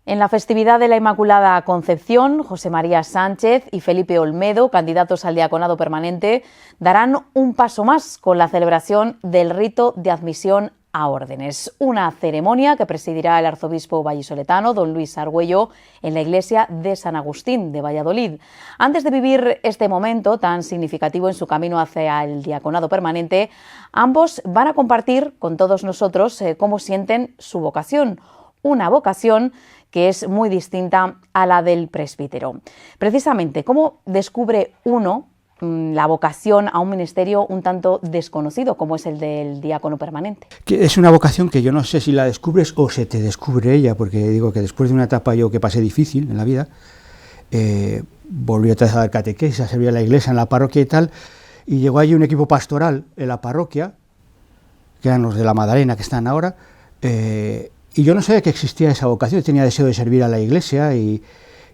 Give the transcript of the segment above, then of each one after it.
En la festividad de la Inmaculada Concepción, José María Sánchez y Felipe Olmedo, candidatos al diaconado permanente, darán un paso más con la celebración del rito de admisión a órdenes, una ceremonia que presidirá el arzobispo vallisoletano don Luis Argüello en la iglesia de San Agustín de Valladolid. Antes de vivir este momento tan significativo en su camino hacia el diaconado permanente, ambos van a compartir con todos nosotros cómo sienten su vocación, una vocación que es muy distinta a la del presbítero. Precisamente, ¿cómo descubre uno la vocación a un ministerio un tanto desconocido como es el del diácono permanente? Que es una vocación que yo no sé si la descubres o se te descubre ella, porque digo que después de una etapa yo que pasé difícil en la vida, volví otra vez a dar catequesis, a servir a la iglesia en la parroquia y tal, y llegó allí un equipo pastoral en la parroquia, que eran los de la Madalena que están ahora, y yo no sabía que existía esa vocación, tenía deseo de servir a la iglesia y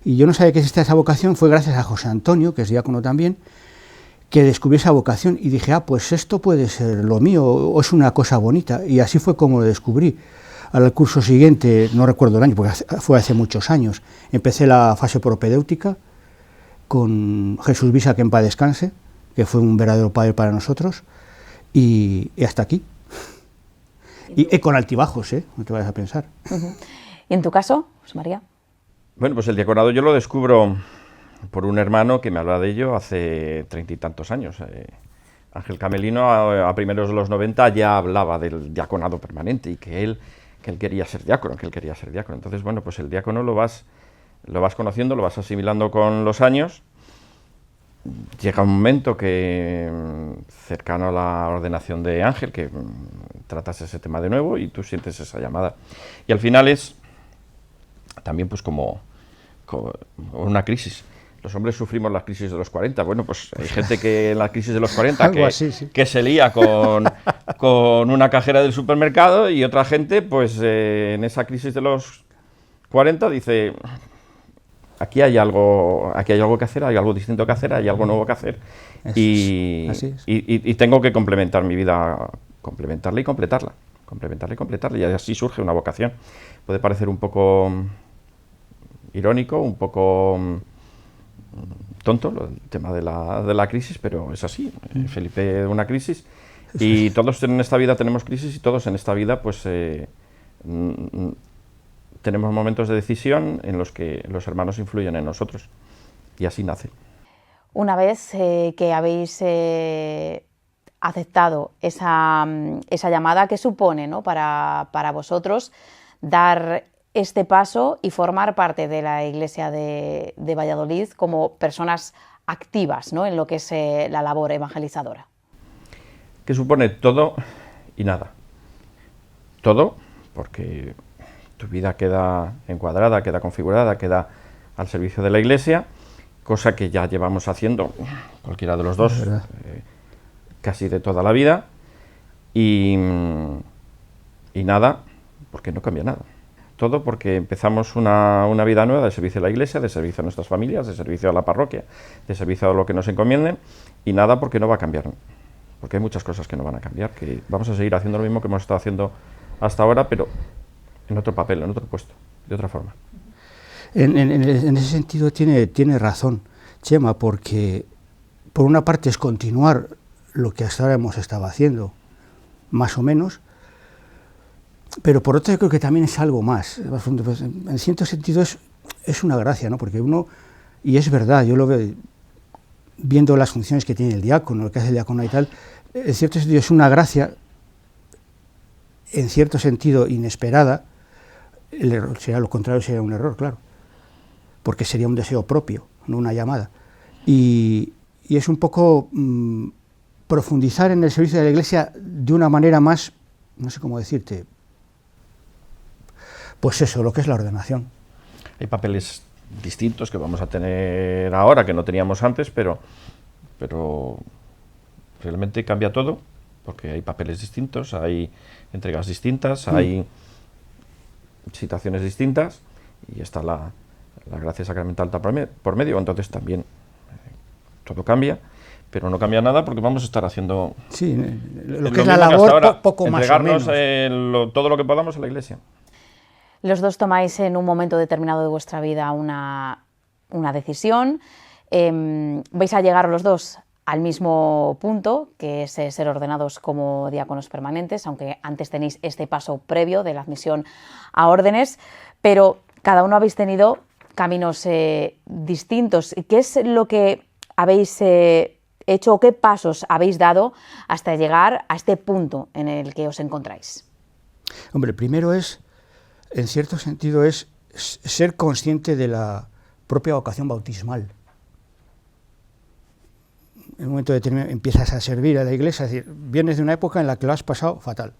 yo no sabía que existía esa vocación. Fue gracias a José Antonio, que es diácono también, que descubrí esa vocación y dije, pues esto puede ser lo mío, o es una cosa bonita, y así fue como lo descubrí. Al curso siguiente, no recuerdo el año, porque fue hace muchos años, empecé la fase propedéutica con Jesús Visa, que en paz descanse, que fue un verdadero padre para nosotros, y hasta aquí. Y con altibajos, no te vayas a pensar. ¿Y en tu caso, José María? Bueno, pues el diaconado yo lo descubro por un hermano que me habla de ello hace 30 y tantos años. Ángel Camelino, a primeros de los 90, ya hablaba del diaconado permanente y que él quería ser diácono, Entonces, bueno, pues el diácono lo vas conociendo, lo vas asimilando con los años. Llega un momento que, cercano a la ordenación de Ángel, que tratas ese tema de nuevo y tú sientes esa llamada. Y al final es también pues como una crisis. Los hombres sufrimos las crisis de los 40. Bueno, pues hay gente que en la crisis de los 40 que se lía con una cajera del supermercado, y otra gente pues en esa crisis de los 40 dice... Aquí hay algo que hacer, hay algo distinto que hacer, hay algo nuevo que hacer, y tengo que complementar mi vida, complementarla y completarla, y así surge una vocación. Puede parecer un poco irónico, un poco tonto el tema de la crisis, pero es así. Felipe, una crisis, y todos en esta vida tenemos crisis, y todos en esta vida pues tenemos momentos de decisión en los que los hermanos influyen en nosotros, y así nace. Una vez que habéis aceptado esa llamada, ¿qué supone, ¿no?, para vosotros dar este paso y formar parte de la Iglesia de Valladolid como personas activas, ¿no?, en lo que es la labor evangelizadora? Que supone todo y nada. Todo, porque tu vida queda encuadrada, queda configurada, queda al servicio de la Iglesia, cosa que ya llevamos haciendo cualquiera de los dos casi de toda la vida, y nada, porque no cambia nada. Todo porque empezamos una vida nueva de servicio a la Iglesia, de servicio a nuestras familias, de servicio a la parroquia, de servicio a lo que nos encomienden, y nada porque no va a cambiar, porque hay muchas cosas que no van a cambiar, que vamos a seguir haciendo lo mismo que hemos estado haciendo hasta ahora, pero en otro papel, en otro puesto, de otra forma. En ese sentido tiene razón Chema, porque por una parte es continuar lo que hasta ahora hemos estado haciendo, más o menos, pero por otra yo creo que también es algo más. En cierto sentido es una gracia, ¿no? Porque uno, y es verdad, yo lo veo viendo las funciones que tiene el diácono, lo que hace el diácono y tal, en cierto sentido es una gracia, en cierto sentido inesperada. El error sería lo contrario, sería un error, claro, porque sería un deseo propio, no una llamada. Y es un poco profundizar en el servicio de la Iglesia de una manera más, no sé cómo decirte, pues eso, lo que es la ordenación. Hay papeles distintos que vamos a tener ahora, que no teníamos antes, pero realmente cambia todo, porque hay papeles distintos, hay entregas distintas, hay situaciones distintas, y está la gracia sacramental por medio. Entonces también todo cambia, pero no cambia nada porque vamos a estar haciendo lo que es la labor ahora, poco más o menos. Entregarnos todo lo que podamos a la Iglesia. Los dos tomáis en un momento determinado de vuestra vida una decisión. Vais a llegar los dos al mismo punto, que es ser ordenados como diáconos permanentes, aunque antes tenéis este paso previo de la admisión a órdenes, pero cada uno habéis tenido caminos distintos. ¿Qué es lo que habéis hecho o qué pasos habéis dado hasta llegar a este punto en el que os encontráis? Hombre, primero es, en cierto sentido, es ser consciente de la propia vocación bautismal. En un momento determinado empiezas a servir a la iglesia, es decir, vienes de una época en la que lo has pasado fatal.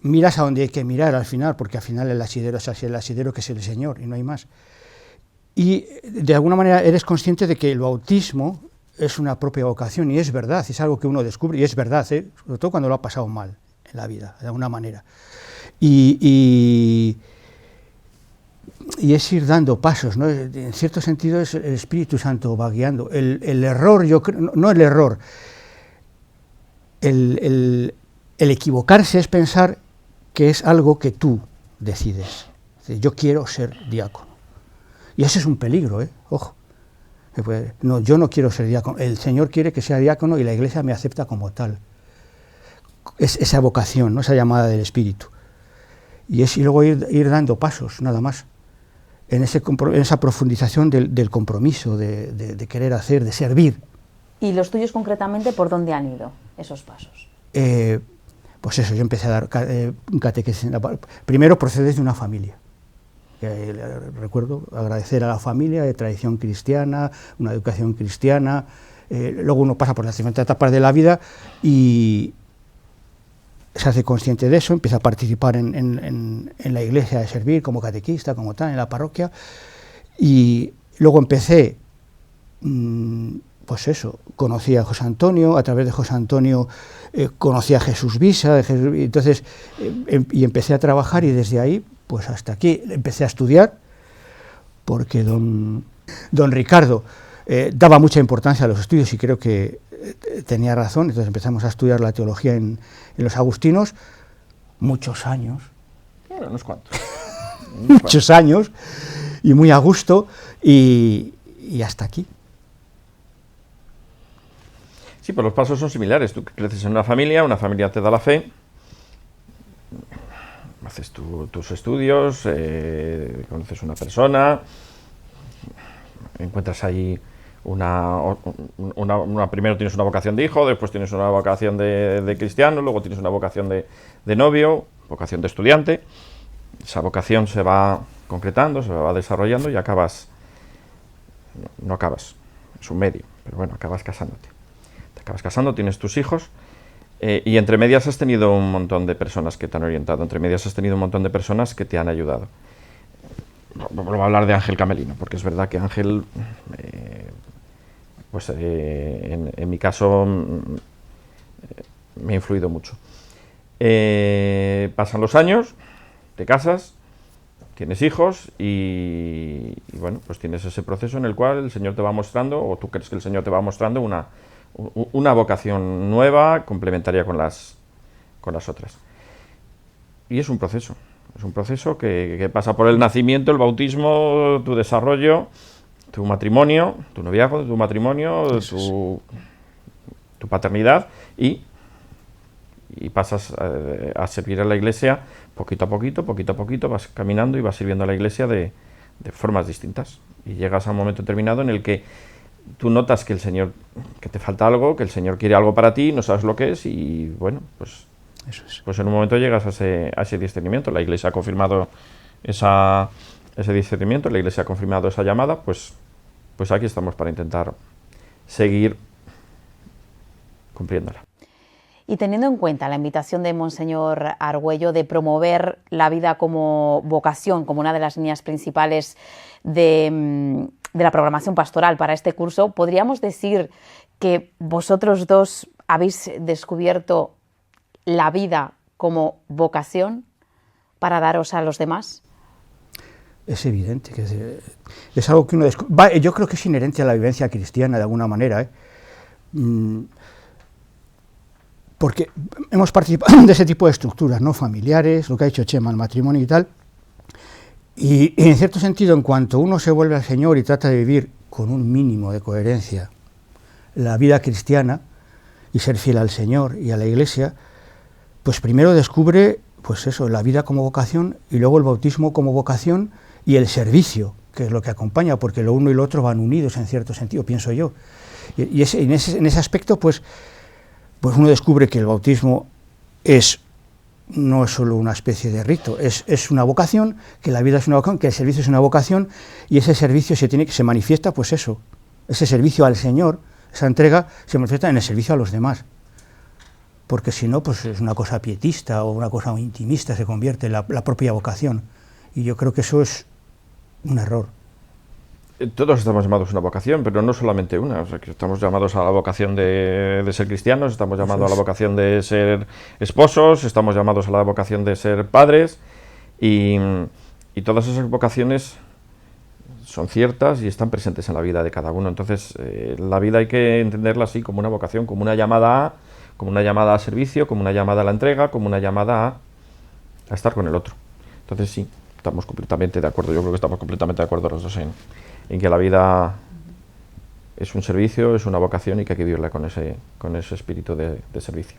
Miras a donde hay que mirar al final, porque al final el asidero es así, el asidero que es el Señor y no hay más. Y de alguna manera eres consciente de que el bautismo es una propia vocación y es verdad, es algo que uno descubre y es verdad, sobre todo cuando lo ha pasado mal en la vida, de alguna manera. Y es ir dando pasos, ¿no? En cierto sentido es el Espíritu Santo va guiando. El error, yo creo, no el error, el equivocarse es pensar que es algo que tú decides. Es decir, yo quiero ser diácono. Y ese es un peligro, ojo. No, yo no quiero ser diácono, el Señor quiere que sea diácono y la Iglesia me acepta como tal. Es esa vocación, ¿no? Esa llamada del Espíritu. Y luego ir dando pasos, nada más. En esa profundización del compromiso, de querer hacer, de servir. ¿Y los tuyos concretamente por dónde han ido esos pasos? Pues eso, yo empecé a dar catequesis. Primero procedes de una familia. Recuerdo agradecer a la familia de tradición cristiana, una educación cristiana. Luego uno pasa por las diferentes etapas de la vida y se hace consciente de eso, empieza a participar en la iglesia, a servir como catequista, como tal, en la parroquia. Y luego empecé, pues eso, conocí a José Antonio, a través de José Antonio conocí a Jesús Visa, entonces, y empecé a trabajar y desde ahí, pues hasta aquí, empecé a estudiar, porque don Ricardo daba mucha importancia a los estudios y creo que tenía razón, entonces empezamos a estudiar la teología en los agustinos, muchos años. Bueno, unos cuantos. Muchos años, y muy a gusto, y hasta aquí. Sí, pues los pasos son similares. Tú creces en una familia te da la fe, haces tus estudios, conoces una persona, encuentras ahí primero tienes una vocación de hijo, después tienes una vocación de cristiano, luego tienes una vocación de novio, vocación de estudiante. Esa vocación se va concretando, se va desarrollando y acabas, no acabas, es un medio, pero bueno, acabas casándote. Te acabas casando, tienes tus hijos y entre medias has tenido un montón de personas que te han orientado, entre medias has tenido un montón de personas que te han ayudado. Vamos a hablar de Ángel Camelino, porque es verdad que Ángel, en mi caso, me ha influido mucho. Pasan los años, te casas, tienes hijos y bueno, pues tienes ese proceso en el cual el Señor te va mostrando, o tú crees que el Señor te va mostrando una vocación nueva, complementaria con las otras. Y es un proceso. Es un proceso que pasa por el nacimiento, el bautismo, tu desarrollo, tu matrimonio, tu noviazgo, tu matrimonio, tu paternidad y pasas a servir a la Iglesia poquito a poquito, vas caminando y vas sirviendo a la Iglesia de formas distintas. Y llegas a un momento determinado en el que tú notas que que te falta algo, que el Señor quiere algo para ti, no sabes lo que es y bueno, pues eso es. Pues en un momento llegas a ese discernimiento. La Iglesia ha confirmado ese discernimiento, la Iglesia ha confirmado esa llamada, pues aquí estamos para intentar seguir cumpliéndola. Y teniendo en cuenta la invitación de Monseñor Argüello de promover la vida como vocación, como una de las líneas principales de la programación pastoral para este curso, ¿podríamos decir que vosotros dos habéis descubierto la vida como vocación para daros a los demás? Es evidente que es algo que uno yo creo que es inherente a la vivencia cristiana de alguna manera, porque hemos participado de ese tipo de estructuras, ¿no? Familiares, lo que ha dicho Chema, el matrimonio y tal, y en cierto sentido, en cuanto uno se vuelve al Señor y trata de vivir con un mínimo de coherencia la vida cristiana y ser fiel al Señor y a la Iglesia, pues primero descubre, pues eso, la vida como vocación, y luego el bautismo como vocación y el servicio, que es lo que acompaña, porque lo uno y lo otro van unidos en cierto sentido, pienso yo. Y en ese aspecto, pues uno descubre que el bautismo no es solo una especie de rito, es una vocación, que la vida es una vocación, que el servicio es una vocación, y ese servicio se manifiesta, pues eso, ese servicio al Señor, esa entrega se manifiesta en el servicio a los demás, porque si no, pues es una cosa pietista o una cosa intimista, se convierte en la propia vocación, y yo creo que eso es un error. Todos estamos llamados a una vocación, pero no solamente una. O sea, que estamos llamados a la vocación de ser cristianos, estamos llamados a la vocación de ser esposos, estamos llamados a la vocación de ser padres, y todas esas vocaciones son ciertas y están presentes en la vida de cada uno. Entonces, la vida hay que entenderla así, como una vocación, como una llamada a servicio, como una llamada a la entrega, como una llamada a estar con el otro. Entonces, sí, estamos completamente de acuerdo. Yo creo que estamos completamente de acuerdo los dos en que la vida es un servicio, es una vocación y que hay que vivirla con ese espíritu de servicio.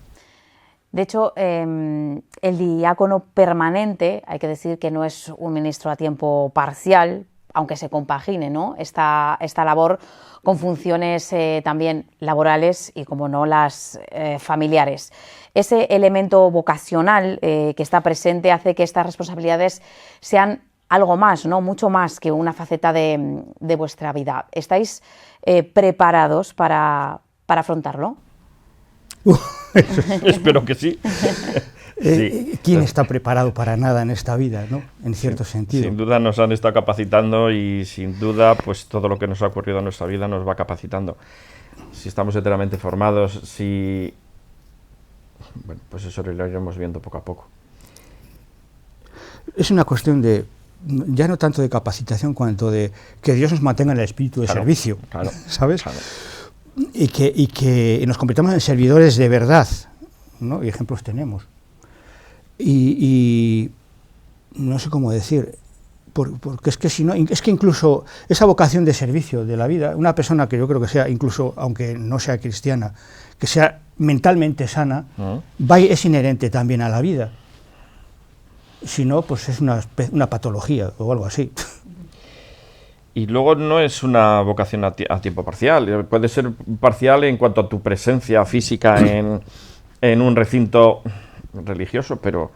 De hecho, el diácono permanente, hay que decir que no es un ministro a tiempo parcial, aunque se compagine, ¿no?, esta labor con funciones también laborales y, como no, las familiares. Ese elemento vocacional que está presente hace que estas responsabilidades sean algo más, ¿no?, mucho más que una faceta de vuestra vida. ¿Estáis preparados para afrontarlo? Espero que sí. Sí. ¿Quién está preparado para nada en esta vida, ¿no?, en cierto sentido? Sin duda nos han estado capacitando y sin duda pues todo lo que nos ha ocurrido en nuestra vida nos va capacitando. Si estamos enteramente formados, bueno, pues eso lo iremos viendo poco a poco. Es una cuestión ya no tanto de capacitación cuanto de que Dios nos mantenga en el espíritu de servicio, ¿sabes? Claro. Y que nos convirtamos en servidores de verdad, ¿no? Y ejemplos tenemos. Y no sé cómo decir, porque es que si no, es que incluso esa vocación de servicio de la vida, una persona que yo creo que sea, incluso aunque no sea cristiana, que sea mentalmente sana, es inherente también a la vida. Si no, pues es una patología o algo así. Y luego no es una vocación a tiempo parcial, puede ser parcial en cuanto a tu presencia física en un recinto religioso, pero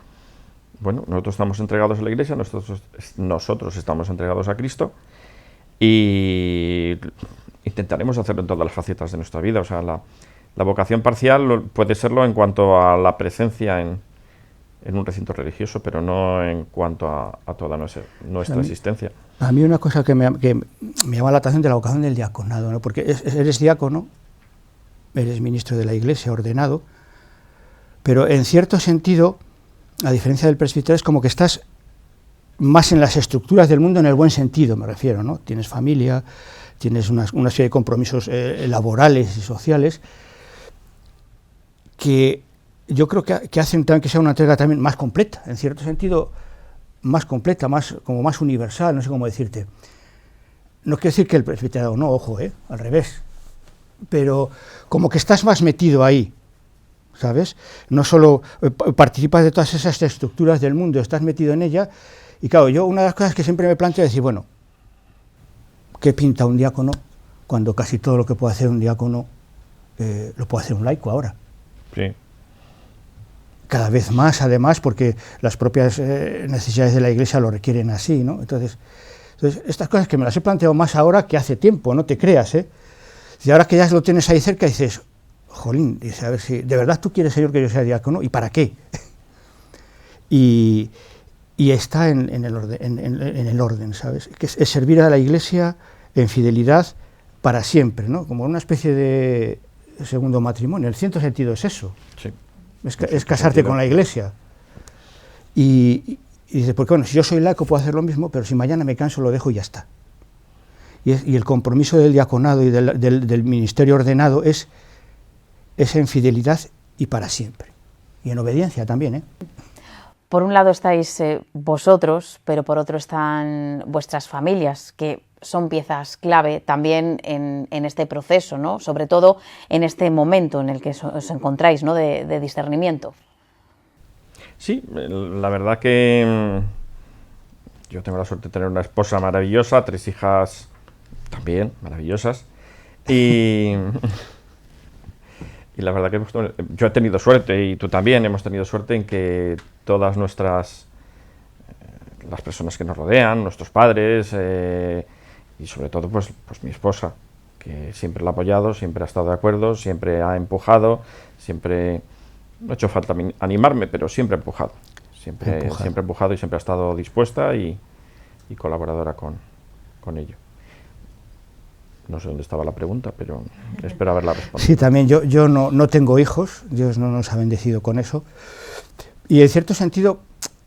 bueno, nosotros estamos entregados a la Iglesia, nosotros estamos entregados a Cristo y intentaremos hacerlo en todas las facetas de nuestra vida. O sea, la vocación parcial puede serlo en cuanto a la presencia en un recinto religioso, pero no en cuanto a toda nuestra existencia. A mí una cosa que me llama la atención de la vocación del diaconado, ¿no?, porque eres diácono, eres ministro de la Iglesia, ordenado, pero en cierto sentido, a diferencia del presbiterio, es como que estás más en las estructuras del mundo, en el buen sentido me refiero, ¿no? Tienes familia, tienes una serie de compromisos laborales y sociales que yo creo que hacen también que sea una entrega también más completa, en cierto sentido más completa, como más universal, no sé cómo decirte. No quiero decir que el presbiterado no, ojo, al revés, pero como que estás más metido ahí, ¿sabes? No solo participas de todas esas estructuras del mundo, estás metido en ella, y claro, yo una de las cosas que siempre me planteo es decir, bueno, ¿qué pinta un diácono cuando casi todo lo que puede hacer un diácono lo puede hacer un laico ahora? Sí. Cada vez más, además, porque las propias necesidades de la Iglesia lo requieren así, ¿no? Entonces, estas cosas que me las he planteado más ahora que hace tiempo, no te creas, Y ahora que ya lo tienes ahí cerca, dices, jolín, dices, a ver si de verdad tú quieres, Señor, que yo sea diácono, ¿y para qué? y está en el orden, ¿sabes? Que es servir a la Iglesia en fidelidad para siempre, ¿no? Como una especie de segundo matrimonio. En cierto sentido es eso. Sí. Es casarte con la Iglesia. Y dices, porque bueno, si yo soy laico puedo hacer lo mismo, pero si mañana me canso lo dejo y ya está. Y el compromiso del diaconado y del ministerio ordenado es en fidelidad y para siempre. Y en obediencia también, ¿eh? Por un lado estáis vosotros, pero por otro están vuestras familias, que son piezas clave también en este proceso, ¿no? Sobre todo en este momento en el que os encontráis, ¿no? de discernimiento. Sí, la verdad que yo tengo la suerte de tener una esposa maravillosa, 3 hijas también maravillosas, y la verdad que yo he tenido suerte, y tú también hemos tenido suerte, en que todas las personas que nos rodean, nuestros padres, y sobre todo pues mi esposa, que siempre la ha apoyado, siempre ha estado de acuerdo, siempre ha empujado, siempre, no ha hecho falta animarme, pero siempre ha empujado. Siempre ha empujado y siempre ha estado dispuesta y colaboradora con ello. No sé dónde estaba la pregunta, pero espero haberla respondido. Sí, también yo no tengo hijos, Dios no nos ha bendecido con eso. Y en cierto sentido,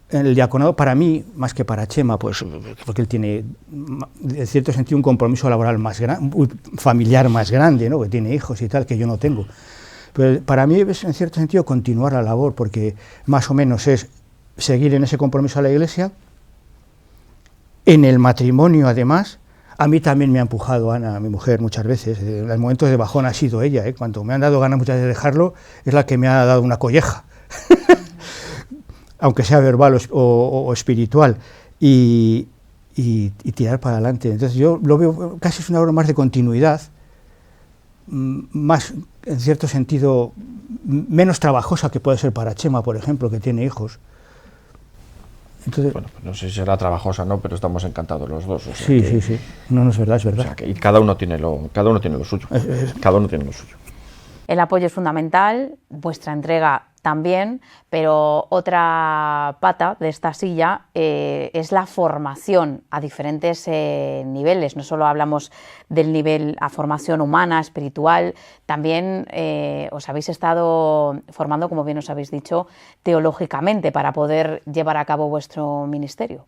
el diaconado para mí, más que para Chema, pues porque él tiene, en cierto sentido, un compromiso laboral más grande, familiar más grande, ¿no? Que tiene hijos y tal, que yo no tengo. Pero para mí es, en cierto sentido, continuar la labor, porque más o menos es seguir en ese compromiso a la Iglesia, en el matrimonio, además. A mí también me ha empujado Ana, mi mujer, muchas veces. En los momentos de bajón ha sido ella, ¿eh? Cuando me han dado ganas muchas veces de dejarlo, es la que me ha dado una colleja, aunque sea verbal o espiritual, y tirar para adelante. Entonces yo lo veo, casi es una obra más de continuidad, más, en cierto sentido, menos trabajosa que puede ser para Chema, por ejemplo, que tiene hijos. Entonces, bueno, pues no sé si será trabajosa o no, pero estamos encantados los dos. O sea sí, que, sí. No, es verdad, es verdad. O sea que, y cada uno tiene lo suyo. Cada uno tiene lo suyo. El apoyo es fundamental, vuestra entrega también, pero otra pata de esta silla es la formación a diferentes niveles. No solo hablamos del nivel a formación humana, espiritual, también os habéis estado formando, como bien os habéis dicho, teológicamente para poder llevar a cabo vuestro ministerio.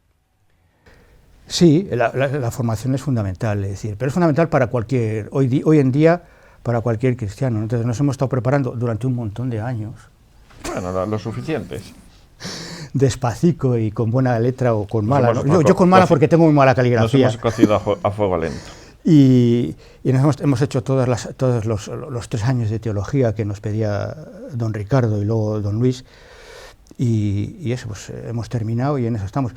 Sí, la formación es fundamental, es decir, pero es fundamental para cualquier, hoy en día, para cualquier cristiano. Entonces nos hemos estado preparando durante un montón de años. Bueno, lo suficientes. Despacito y con buena letra o con mala. Yo con mala porque tengo muy mala caligrafía. Nos hemos cocido a fuego lento. Y hemos hecho todos los 3 años de teología que nos pedía don Ricardo y luego don Luis. Y eso, pues hemos terminado y en eso estamos.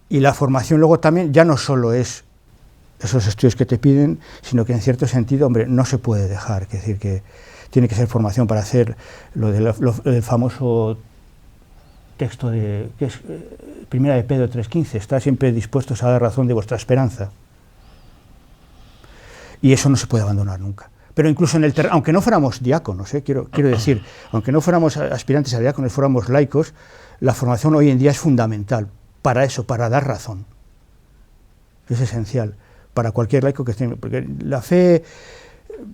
Y la formación luego también ya no solo es esos estudios que te piden, sino que en cierto sentido, hombre, no se puede dejar, es decir, que tiene que ser formación para hacer el famoso texto que es Primera de Pedro 3:15, está siempre dispuestos a dar razón de vuestra esperanza. Y eso no se puede abandonar nunca. Pero incluso en el terreno, aunque no fuéramos diáconos, quiero decir, aunque no fuéramos aspirantes a diáconos, fuéramos laicos, la formación hoy en día es fundamental para eso, para dar razón. Es esencial para cualquier laico que esté, porque la fe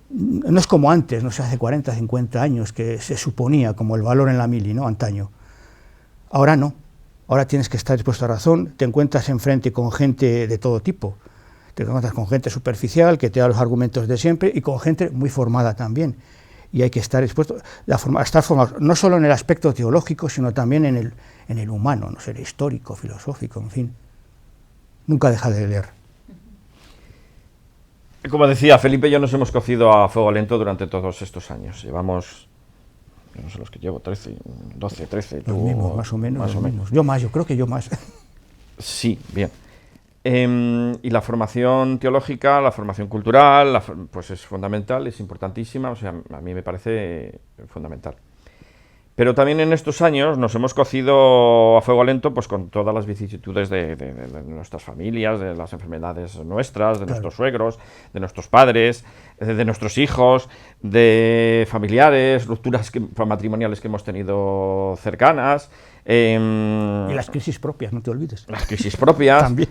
no es como antes, no sé, hace 40, 50 años, que se suponía como el valor en la mili, ¿no? Antaño. Ahora no, ahora tienes que estar dispuesto a razón, te encuentras enfrente con gente de todo tipo, te encuentras con gente superficial que te da los argumentos de siempre y con gente muy formada también. Y hay que estar dispuesto a estar formado, no solo en el aspecto teológico, sino también en el humano, no sé, el histórico, filosófico, en fin. Nunca deja de leer. Como decía, Felipe y yo nos hemos cocido a fuego lento durante todos estos años. Llevamos, yo no sé los que llevo, 13, 12, 13. Los mismos, más o menos. Yo creo que yo más. Sí, bien. Y la formación teológica, la formación cultural, pues es fundamental, es importantísima, o sea, a mí me parece fundamental. Pero también en estos años nos hemos cocido a fuego lento pues con todas las vicisitudes de nuestras familias, de las enfermedades nuestras, de nuestros suegros, de nuestros padres, de nuestros hijos, de familiares, rupturas matrimoniales que hemos tenido cercanas. Y las crisis propias, no te olvides. Las crisis propias. También.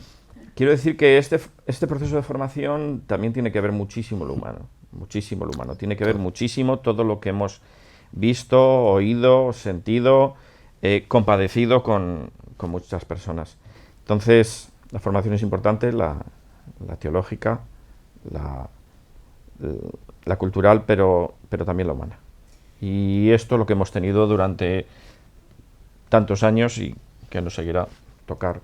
Quiero decir que este proceso de formación también tiene que ver muchísimo lo humano, tiene que ver muchísimo todo lo que hemos visto, oído, sentido, compadecido con muchas personas. Entonces, la formación es importante, la teológica, la cultural, pero también la humana. Y esto es lo que hemos tenido durante tantos años y que nos seguirá tocar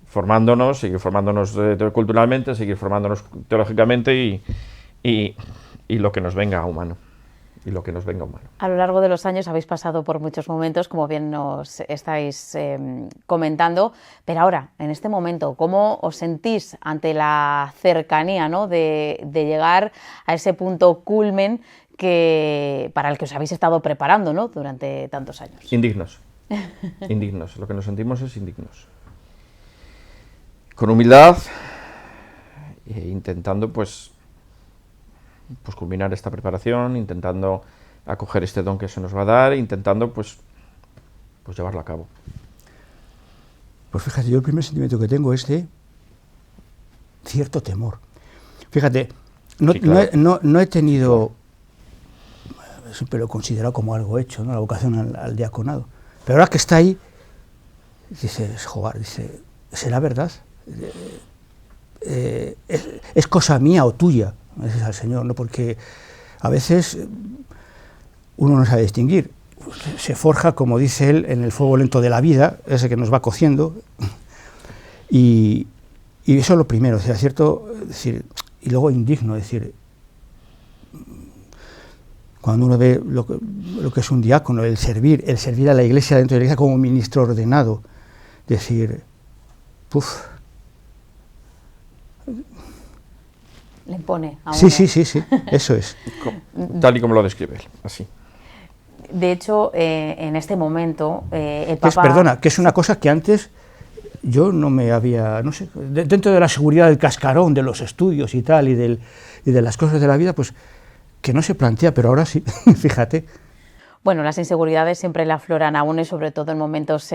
formándonos, seguir formándonos culturalmente, seguir formándonos teológicamente y lo que nos venga humano. Y lo que nos venga humano. A lo largo de los años habéis pasado por muchos momentos, como bien nos estáis comentando, pero ahora, en este momento, ¿cómo os sentís ante la cercanía, ¿no?, de llegar a ese punto culmen para el que os habéis estado preparando, ¿no?, durante tantos años? Indignos. Indignos. Lo que nos sentimos es indignos. Con humildad, intentando pues culminar esta preparación, intentando acoger este don que se nos va a dar, intentando pues llevarlo a cabo. Pues fíjate, yo el primer sentimiento que tengo es de cierto temor. Fíjate, no, Sí, claro. no he tenido, siempre lo he considerado como algo hecho, ¿no?, la vocación al diaconado. Pero ahora que está ahí, dices, joder, ¿será verdad? ¿Es cosa mía o tuya? Dices al Señor, ¿no? Porque a veces uno no sabe distinguir. Se forja, como dice él, en el fuego lento de la vida, ese que nos va cociendo, y eso es lo primero, o sea, cierto, decir, y luego indigno, es decir, cuando uno ve lo que es un diácono, el servir a la Iglesia dentro de la Iglesia como ministro ordenado, decir, puf. Le impone a uno. Sí, eso es. Tal y como lo describe él, así. De hecho, en este momento, el Papa... Perdona, que es una cosa que antes yo no me había, no sé, dentro de la seguridad del cascarón, de los estudios y tal, y de las cosas de la vida, pues que no se plantea, pero ahora sí, fíjate. Bueno, las inseguridades siempre le afloran a uno y sobre todo en momentos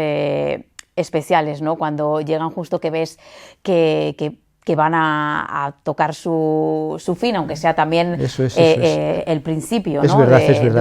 especiales, ¿no? Cuando llegan justo que ves que van a tocar su fin, aunque sea también el principio, ¿no?, de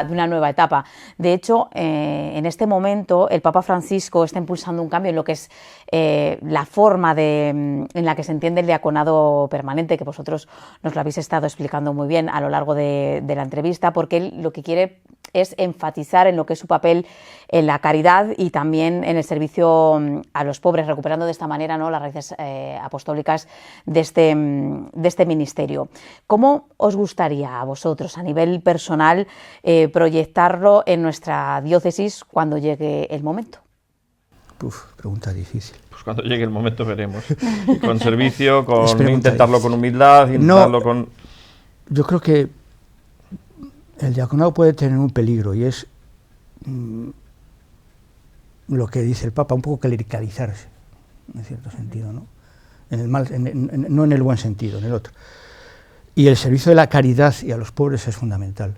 una nueva etapa. De hecho, en este momento el Papa Francisco está impulsando un cambio en lo que es la forma en la que se entiende el diaconado permanente, que vosotros nos lo habéis estado explicando muy bien a lo largo de la entrevista, porque él lo que quiere es enfatizar en lo que es su papel en la caridad y también en el servicio a los pobres, recuperando de esta manera, ¿no?, las raíces apostólicas de este ministerio. ¿Cómo os gustaría a vosotros, a nivel personal, proyectarlo en nuestra diócesis cuando llegue el momento? Pregunta difícil. Pues cuando llegue el momento veremos. Con servicio, intentarlo con humildad, intentarlo con... Yo creo que el diaconado puede tener un peligro y es lo que dice el Papa, un poco clericalizarse, en cierto sentido, ¿no? No en el buen sentido, en el otro. Y el servicio de la caridad y a los pobres es fundamental.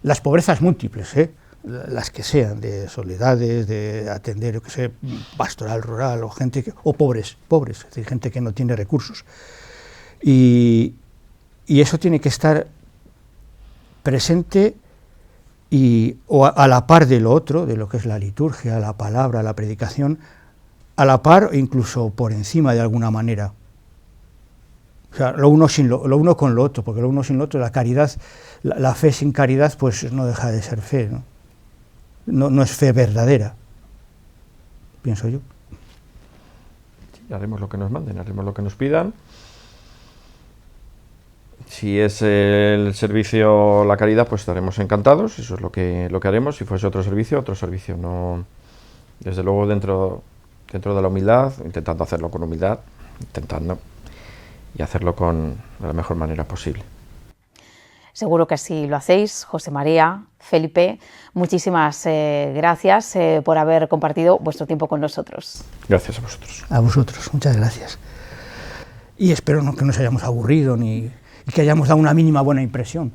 Las pobrezas múltiples, las que sean, de soledades, de atender, yo qué sé, pastoral rural, o pobres, es decir, gente que no tiene recursos. Y eso tiene que estar presente o a la par de lo otro, de lo que es la liturgia, la palabra, la predicación, a la par o incluso por encima de alguna manera. O sea, lo uno con lo otro, porque lo uno sin lo otro, la caridad, la fe sin caridad, pues no deja de ser fe, ¿no? No es fe verdadera, pienso yo. Sí, haremos lo que nos manden, haremos lo que nos pidan. Si es el servicio, la caridad, pues estaremos encantados, eso es lo que haremos. Si fuese otro servicio, no. Desde luego dentro de la humildad, intentando hacerlo con humildad, y hacerlo de la mejor manera posible. Seguro que así lo hacéis, José María, Felipe. Muchísimas gracias por haber compartido vuestro tiempo con nosotros. Gracias a vosotros. A vosotros, muchas gracias. Y espero que no nos hayamos aburrido y que hayamos dado una mínima buena impresión.